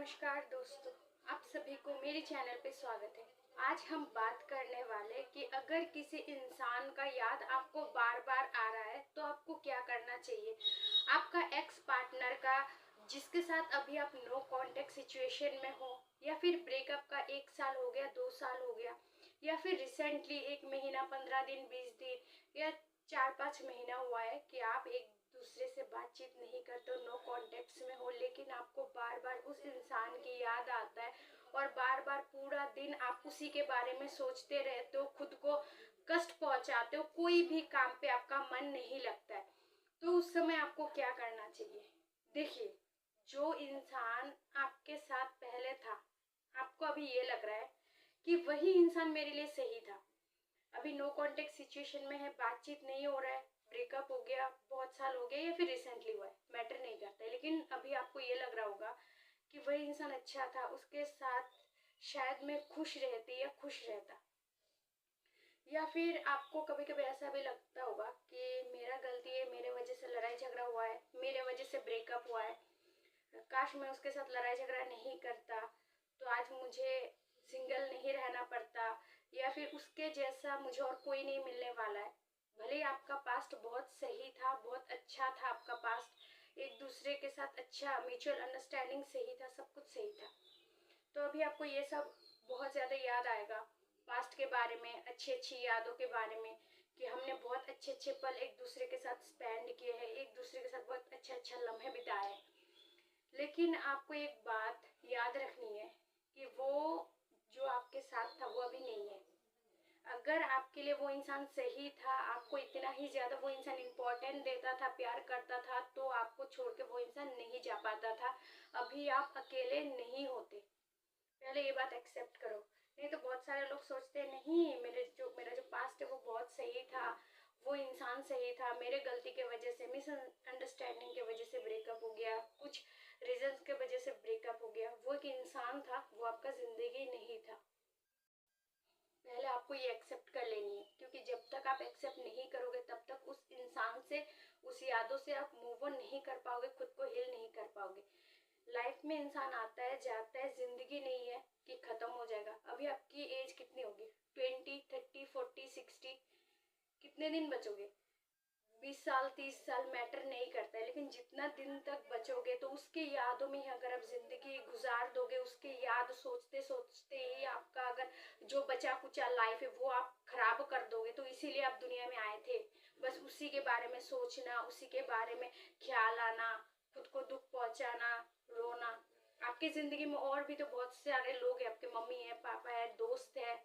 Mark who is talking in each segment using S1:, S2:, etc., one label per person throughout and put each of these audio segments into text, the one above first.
S1: नमस्कार दोस्तों, आप सभी को मेरे चैनल पे स्वागत है। आज हम बात करने वाले कि अगर किसी इंसान का याद आपको बार बार आ रहा है तो आपको क्या करना चाहिए। आपका एक्स पार्टनर का, जिसके साथ अभी आप नो कांटेक्ट सिचुएशन में हो, या फिर ब्रेकअप का 1 साल हो गया, 2 साल हो गया, या फिर रिसेंटली 1 महीना, 15 दिन, 20 दिन या 4-5 महीना हुआ है कि आप एक दूसरे से बातचीत नहीं करते हो, नो कॉन्टेक्ट्स में हो, लेकिन आपको बार बार उस इंसान की याद आता है और बार बार पूरा दिन आप उसी के बारे में सोचते रहते हो, खुद को कष्ट पहुंचाते हो, कोई भी काम पे आपका मन नहीं लगता है। तो उस समय आपको क्या करना चाहिए। देखिए, जो इंसान आपके साथ पहले था, आपको अभी ये लग रहा है कि वही इंसान मेरे लिए सही था। अभी नो कांटेक्ट सिचुएशन में है, बातचीत नहीं हो रहा है, ब्रेकअप हो गया, बहुत साल हो गए, या फिर रिसेंटली हुआ है, मैटर नहीं करता है, लेकिन अभी आपको ये लग रहा होगा कि वही इंसान अच्छा था, उसके साथ शायद मैं खुश रहती या खुश रहता। या फिर आपको कभी कभी ऐसा भी लगता होगा कि मेरा गलती है, मेरे वजह से लड़ाई झगड़ा हुआ है, मेरे वजह से ब्रेकअप हुआ है, काश मैं उसके साथ लड़ाई झगड़ा नहीं करता तो आज मुझे सिंगल नहीं रहना पड़ता, या फिर उसके जैसा मुझे और कोई नहीं मिलने वाला है। भले ही आपका पास्ट बहुत सही था, बहुत अच्छा था, आपका पास्ट एक दूसरे के साथ अच्छा म्यूचुअल अंडरस्टैंडिंग सही था, सब कुछ सही था, तो अभी आपको ये सब बहुत ज़्यादा याद आएगा, पास्ट के बारे में, अच्छी अच्छी यादों के बारे में, कि हमने बहुत अच्छे अच्छे पल एक दूसरे के साथ स्पेंड किए हैं, एक दूसरे के साथ बहुत अच्छा अच्छा लम्हे बिताए हैं। लेकिन आपको एक बात याद रखनी है कि वो जो आपके साथ था वो अभी नहीं है। अगर आपके लिए वो इंसान सही था, आपको इतना ही ज़्यादा वो इंसान इम्पोर्टेंट देता था, प्यार करता था, तो आपको छोड़ के वो इंसान नहीं जा पाता था। अभी आप अकेले नहीं होते, पहले ये बात एक्सेप्ट करो। नहीं तो बहुत सारे लोग सोचते हैं नहीं, मेरा जो पास्ट है वो बहुत सही था, वो इंसान सही था, मेरे गलती के वजह से, मिसअंडरस्टैंडिंग के वजह से ब्रेकअप हो गया, कुछ रीजंस के वजह से ब्रेकअप हो गया। वो एक इंसान था, वो आपका जिंदगी नहीं था। पहले आपको ये एक्सेप्ट कर लेनी है, क्योंकि जब तक आप एक्सेप्ट नहीं करोगे तब तक उस इंसान से, उस यादों से आप मूव ऑन नहीं कर पाओगे, खुद को हील नहीं कर पाओगे। लाइफ में इंसान आता है, जाता है, जिंदगी नहीं है कि खत्म हो जाएगा। अभी आपकी एज कितनी होगी, 20, 30, 40, 60, कितने दिन बचोगे। 20 साल, 30 साल मैटर नहीं करता है, लेकिन जितना दिन तक बचोगे तो उसके यादों में ही अगर आप जिंदगी गुजार दोगे, उसके याद सोचते सोचते ही आपका अगर जो बचा कुचा लाइफ है वो आप खराब कर दोगे, तो इसीलिए आप दुनिया में आए थे, बस उसी के बारे में सोचना, उसी के बारे में ख्याल आना, खुद को दुख पहुंचाना, रोना। आपकी जिंदगी में और भी तो बहुत सारे लोग हैं, आपके मम्मी है, पापा है, दोस्त है,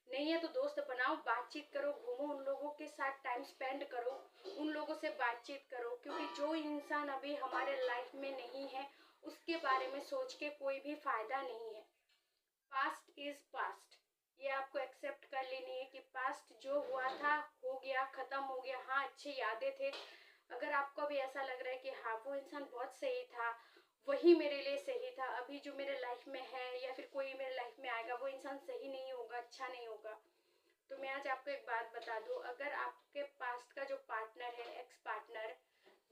S1: नहीं है तो दोस्त बनाओ, बातचीत करो, घूमो, उन लोगों के साथ टाइम स्पेंड करो, उन लोगों से बातचीत करो, क्योंकि जो इंसान अभी हमारे लाइफ में नहीं है उसके बारे में सोच के कोई भी फायदा नहीं है। पास्ट इज पास्ट, ये आपको एक्सेप्ट कर लेनी है कि पास्ट जो हुआ था हो गया, खत्म हो गया। हाँ, अच्छे यादें थे। अगर आपको भी ऐसा लग रहा है कि हाँ वो इंसान बहुत सही था, वही मेरे लिए सही था, अभी जो मेरे लाइफ में है या फिर कोई मेरे लाइफ में आएगा वो इंसान सही नहीं होगा, अच्छा नहीं होगा, तो मैं आज आपको एक बात बता दूं, अगर आपके पास्ट का जो पार्टनर है, एक्स पार्टनर,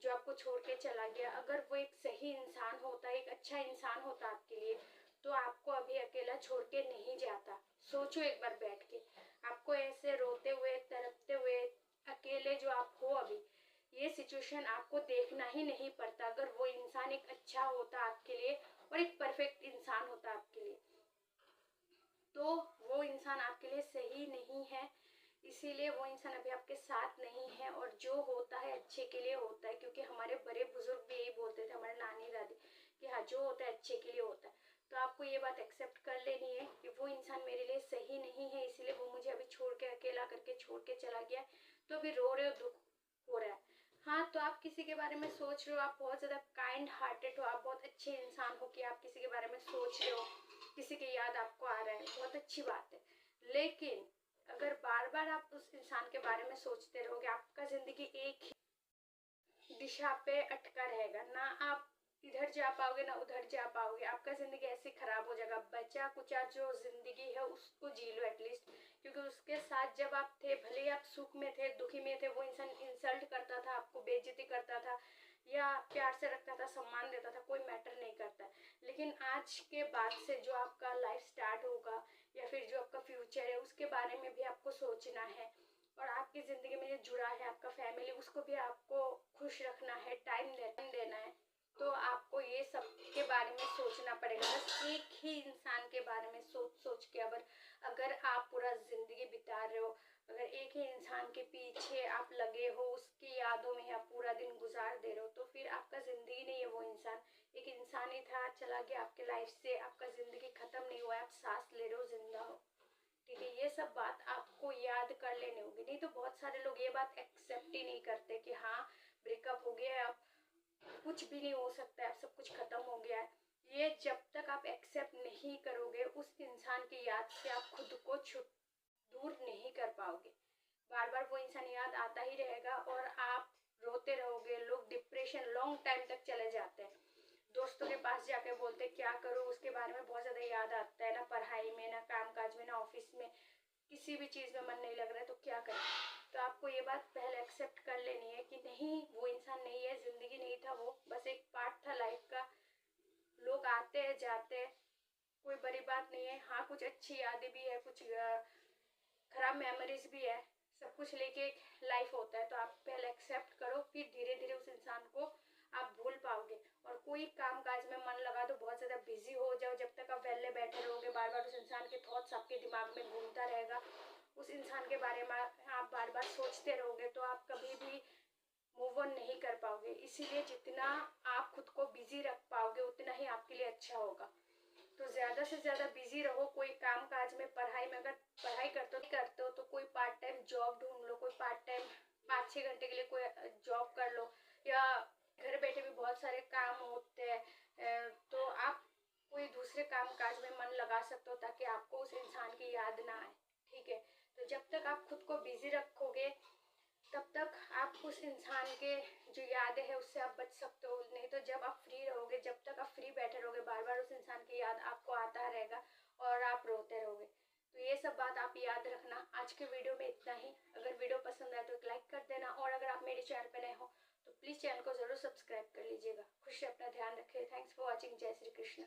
S1: जो आपको छोड़ के चला गया, अगर वो एक सही इंसान होता, एक अच्छा इंसान होता आपके लिए, तो आपको अभी अकेला छोड़ के नहीं जाता। सोचो एक बार बैठ के, आपको ऐसे रोते हुए, तड़पते हुए, अकेले जो आप हो अभी, ये सिचुएशन आपको देखना ही नहीं पड़ता अगर वो इंसान एक अच्छा होता आपके लिए और एक परफेक्ट इंसान होता आपके लिए। तो वो इंसान आपके लिए सही नहीं है, इसीलिए वो इंसान अभी आपके साथ नहीं है, और जो होता है अच्छे के लिए होता है, क्योंकि हमारे बड़े बुजुर्ग भी यही बोलते थे, हमारे नानी दादी, कि हाँ जो होता है अच्छे के लिए होता है। तो आपको ये बात एक्सेप्ट कर लेनी है कि वो इंसान मेरे लिए सही नहीं है, इसीलिए वो मुझे अभी छोड़ के, अकेला करके छोड़ के चला गया, तो अभी रो रहे हो, दुख हो रहा है। हाँ, तो आप किसी के बारे में सोच रहे हो, आप बहुत ज़्यादा काइंड हार्टेड हो, आप बहुत अच्छे इंसान हो कि आप किसी के बारे में सोच रहे हो, किसी की याद आपको आ रहा है, बहुत अच्छी बात है। लेकिन अगर बार बार आप उस इंसान के बारे में सोचते रहोगे, आपका जिंदगी एक ही दिशा पे अटका रहेगा, ना आप इधर जा पाओगे ना उधर जा पाओगे, आपका जिंदगी ऐसे खराब हो जाएगा। बचा कुचा जो जिंदगी है उसको जी लो एटलीस्ट, क्योंकि उसके साथ जब आप थे, भले ही आप सुख में थे, दुखी में थे, वो इंसान इंसल्ट करता था, आपको बेइज्जती करता था, या प्यार से रखता था, सम्मान देता था, कोई मैटर नहीं करता है। लेकिन आज के बाद से जो आपका लाइफ स्टार्ट होगा या फिर जो आपका फ्यूचर है उसके बारे में भी आपको सोचना है, और आपकी ज़िंदगी में जो जुड़ा है आपका फैमिली, उसको भी आपको खुश रखना है, टाइम देना है। तो आपको ये सब के बारे में सोचना पड़ेगा। बस एक ही इंसान के बारे में सोच सोच के अगर आप पूरा ज़िंदगी बिता रहे हो, अगर एक ही इंसान के पीछे आप लगे हो, उसकी यादों में आप पूरा दिन गुजार दे रहे हो, तो फिर आपका ज़िंदगी नहीं है वो इंसान। एक इंसान ही था, चला गया आपके लाइफ से, आपका ज़िंदगी ख़त्म नहीं हुआ है, आप सांस ले रहे हो, जिंदा हो। ठीक है, ये सब बात आपको याद कर लेनी होगी। नहीं तो बहुत सारे लोग ये बात एक्सेप्ट ही नहीं करते कि हाँ ब्रेकअप हो गया है, अब कुछ भी नहीं हो सकता है, अब सब कुछ खत्म हो गया है। ये जब तक आप एक्सेप्ट नहीं करोगे उस इंसान की याद से, आप खुद को दूर नहीं कर पाओगे। बार बार वो इंसान याद आता ही रहेगा और आप रोते रहोगे। लोग डिप्रेशन लॉन्ग टाइम तक चले जाते हैं, दोस्तों के पास जाके बोलते क्या करूँ, उसके बारे में बहुत ज़्यादा याद आता है, ना पढ़ाई में, ना काम काज में, ना ऑफिस में, किसी भी चीज़ में मन नहीं लग रहा है, तो क्या करें। तो आपको ये बात पहले एक्सेप्ट कर लेनी है कि नहीं, वो इंसान नहीं है, ज़िंदगी नहीं था, वो बस एक पार्ट था लाइफ का। लोग आते हैं जाते हैं, कोई बड़ी बात नहीं है। हाँ, कुछ अच्छी यादें भी है, कुछ खराब मेमोरीज भी है, सब कुछ लेके एक लाइफ होता है। तो आप पहले एक्सेप्ट करो, फिर धीरे धीरे उस इंसान को आप भूल पाओगे। और कोई काम काज में मन लगा दो, बहुत ज़्यादा बिजी हो जाओ, जब तक आप वेले बैठे रहोगे बार बार उस इंसान के थॉट्स आपके दिमाग में घूमता रहेगा, उस इंसान के बारे में आप बार बार सोचते रहोगे, तो आप कभी भी मूव ऑन नहीं कर पाओगे। इसीलिए जितना आप खुद को बिजी रख पाओगे उतना ही आपके लिए अच्छा होगा। तो ज़्यादा से ज़्यादा बिजी रहो, कोई काम काज में, पढ़ाई में, अगर पढ़ाई करते हो तो कोई पार्ट टाइम जॉब ढूंढ लो, कोई पार्ट टाइम 5-6 घंटे के लिए कोई जॉब कर लो, या घर बैठे भी बहुत सारे काम होते हैं, तो आप कोई दूसरे काम काज में मन लगा सकते हो ताकि आपको उस इंसान की याद ना आए। ठीक है, तो जब तक आप खुद को बिजी रखोगे तब तक आप उस इंसान के जो यादें हैं उससे आप बच सकते हो। नहीं तो जब आप फ्री रहोगे, जब तक आप फ्री बैठे रहोगे, बार बार उस इंसान की याद आपको आता रहेगा और आप रोते रहोगे। तो ये सब बात आप याद रखना। आज के वीडियो में इतना ही। अगर वीडियो पसंद आए तो एक लाइक कर देना, और अगर आप मेरे चैनल पर नए हो तो प्लीज़ चैनल को ज़रूर सब्सक्राइब कर लीजिएगा। खुश से अपना ध्यान रखें। Thanks for watching. जय श्री कृष्ण।